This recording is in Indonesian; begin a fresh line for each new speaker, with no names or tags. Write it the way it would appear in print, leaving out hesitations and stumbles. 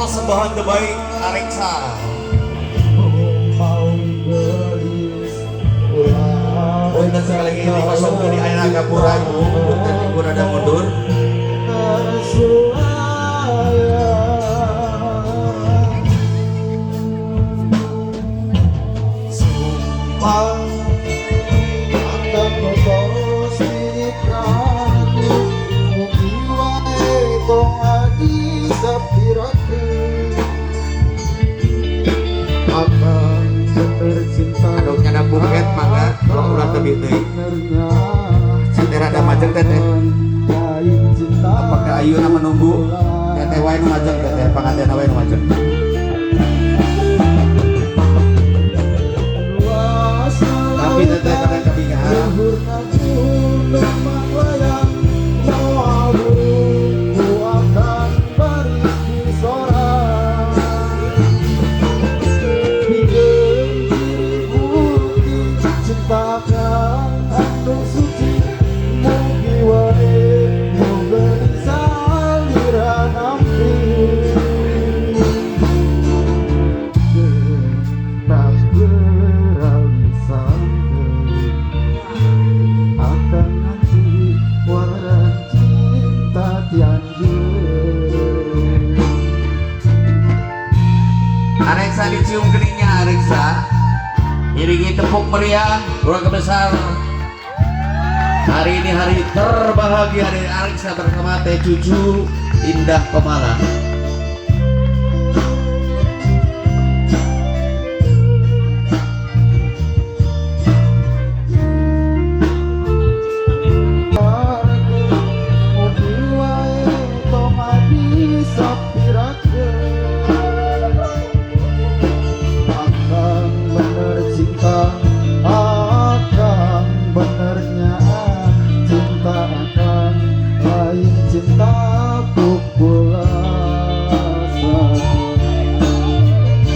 Sembahan terbaik Areksa. Untuk sekali lagi ini kosong dari Ayana Gapura Ibu, dan Ibu rada mundur. Sumpah akan berkos di prati, mungkin wae tong adi sapirake. Adoknya ada buket mangga kalau ulah tebih teh satera ada majeng teteh apakah ayeuna menunggu teteh wae nu majeng teteh panganten wae nu majeng tapi teteh kadang kebingungan Areksa dicium keningnya Areksa iringi tepuk meriah keluarga besar hari ini hari terbahagia dari Areksa bersama teh cucu Indah Komala.